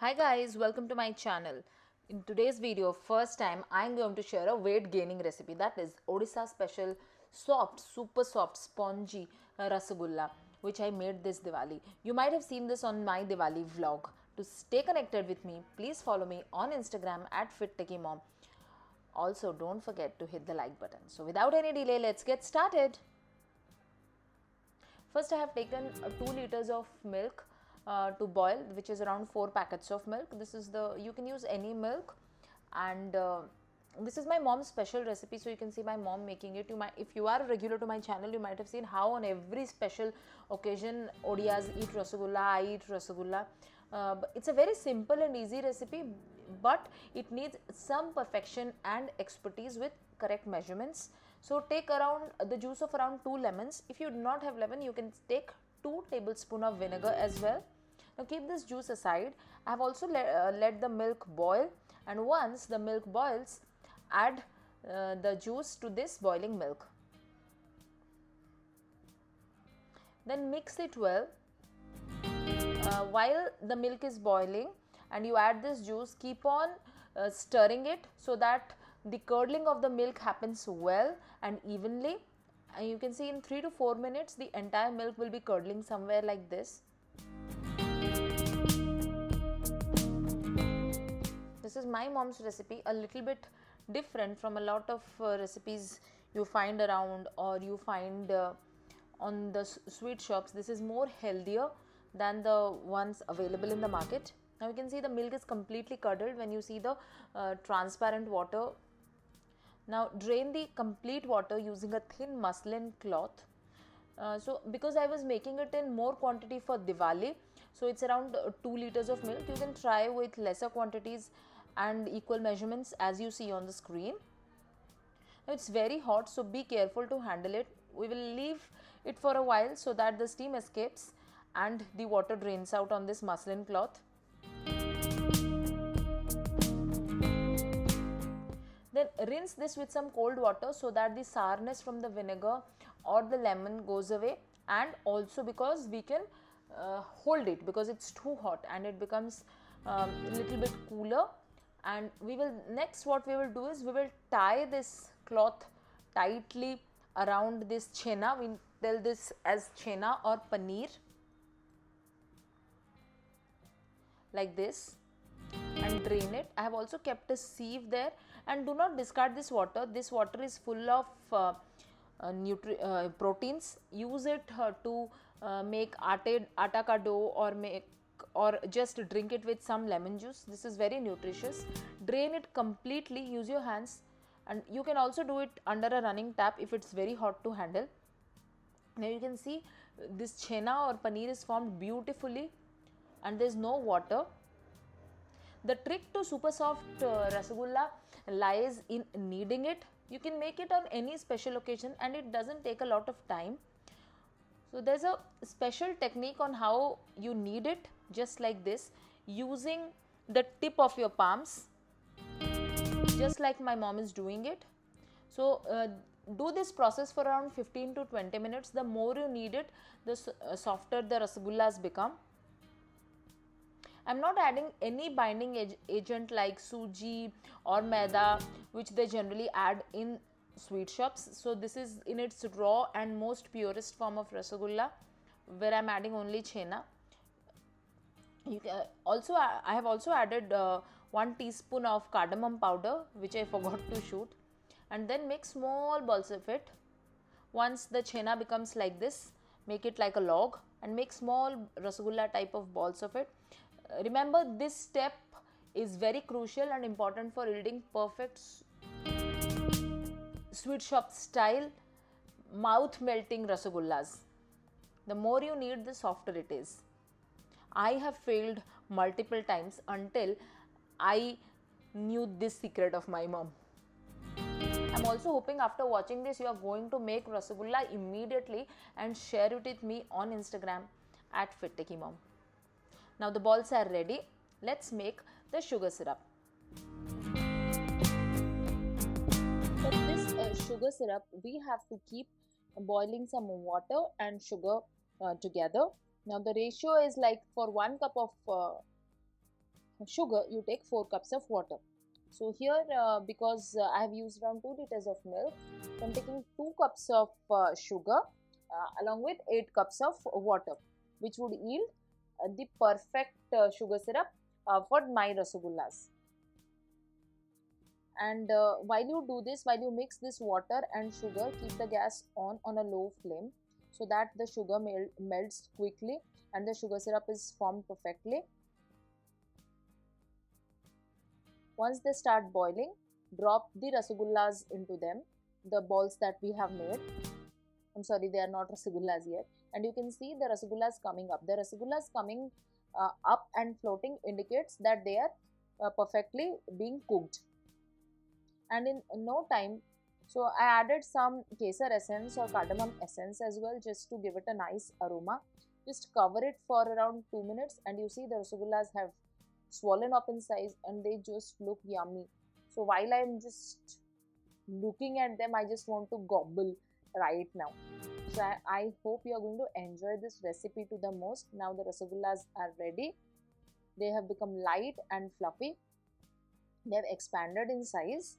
Hi guys, welcome to my channel. In today's video, first time I'm going to share a weight gaining recipe, that is Odisha special soft, super soft, spongy rasagulla which I made this Diwali. You might have seen this on my Diwali vlog. To stay connected with me, please follow me on Instagram at FitTechieMom. Also, don't forget to hit the like button. So without any delay, let's get started. First, I have taken 2 liters of milk to boil, which is around 4 packets of milk. This is you can use any milk, and this is my mom's special recipe. So you can see my mom making it. If you are a regular to my channel, you might have seen how on every special occasion Odias eat rasagulla, I eat rasagulla. It's a very simple and easy recipe, but it needs some perfection and expertise with correct measurements. So take around the juice of around 2 lemons. If you do not have lemon, you can take 2 tablespoons of vinegar as well. Now keep this juice aside. I have also let the milk boil, and once the milk boils, add the juice to this boiling milk. Then mix it well. While the milk is boiling and you add this juice, keep on stirring it so that the curdling of the milk happens well and evenly. And you can see in 3 to 4 minutes the entire milk will be curdling somewhere like this. This is my mom's recipe, a little bit different from a lot of recipes you find around or you find on the sweet shops. This is more healthier than the ones available in the market. Now you can see the milk is completely curdled when you see the transparent water. Now drain the complete water using a thin muslin cloth. So because I was making it in more quantity for Diwali, so it's around 2 liters of milk. You can try with lesser quantities and equal measurements as you see on the screen. Now it's very hot, so be careful to handle it. We will leave it for a while so that the steam escapes and the water drains out on this muslin cloth. Then rinse this with some cold water so that the sourness from the vinegar or the lemon goes away, and also because we can hold it because it's too hot and it becomes a little bit cooler. And we will next what we will do is we will tie this cloth tightly around this chena. We tell this as chena or paneer, like this, and drain it. I have also kept a sieve there, and do not discard this water. This water is full of proteins. Use it to make atta ka dough or just drink it with some lemon juice. This is very nutritious. Drain it completely, use your hands, and you can also do it under a running tap if it's very hot to handle. Now you can see this chena or paneer is formed beautifully and there is no water. The trick to super soft rasagulla lies in kneading it. You can make it on any special occasion and it doesn't take a lot of time. So there's a special technique on how you knead it, just like this, using the tip of your palms, just like my mom is doing it. So do this process for around 15 to 20 minutes. The more you knead it, the softer the rasagullas become. I'm not adding any binding agent like suji or maida, which they generally add in sweet shops. So this is in its raw and most purest form of rasagulla, where I'm adding only chena. You can I have also added 1 teaspoon of cardamom powder, which I forgot to shoot, and then make small balls of it. Once the chena becomes like this, make it like a log and make small rasagulla type of balls of it. Remember, this step is very crucial and important for yielding perfect sweet shop style mouth melting rasagullas. The more you knead, the softer it is. I have failed multiple times until I knew this secret of my mom. I'm also hoping after watching this you are going to make rasagulla immediately and share it with me on Instagram at FitTechieMom. Now the balls are ready. Let's make the sugar syrup. For this sugar syrup, we have to keep boiling some water and sugar together. Now the ratio is like for 1 cup of sugar, you take 4 cups of water. So here, because I have used around 2 liters of milk, so I'm taking 2 cups of sugar along with 8 cups of water, which would yield the perfect sugar syrup for my rasagullas. And while you do this, while you mix this water and sugar, keep the gas on a low flame, so that the sugar melts quickly and the sugar syrup is formed perfectly. Once they start boiling, drop the rasagullas into them, the balls that we have made. I'm sorry, they are not rasagullas yet. And you can see the rasagullas coming up. The rasagullas coming up and floating indicates that they are perfectly being cooked. And in no time, so I added some kesar essence or cardamom essence as well, just to give it a nice aroma. Just cover it for around 2 minutes and you see the rasagullas have swollen up in size and they just look yummy. So while I'm just looking at them, I just want to gobble right now. So I hope you are going to enjoy this recipe to the most. Now the rasagullas are ready. They have become light and fluffy. They have expanded in size.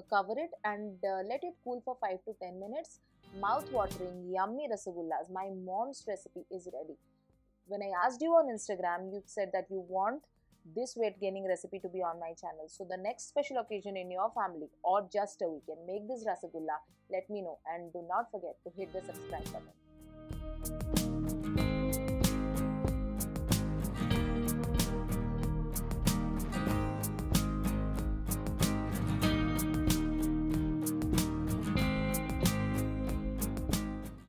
Cover it and let it cool for 5 to 10 minutes. Mouth-watering, yummy rasagullas. My mom's recipe is ready. When I asked you on Instagram, you said that you want this weight gaining recipe to be on my channel. So the next special occasion in your family or just a weekend, make this rasagulla. Let me know and do not forget to hit the subscribe button.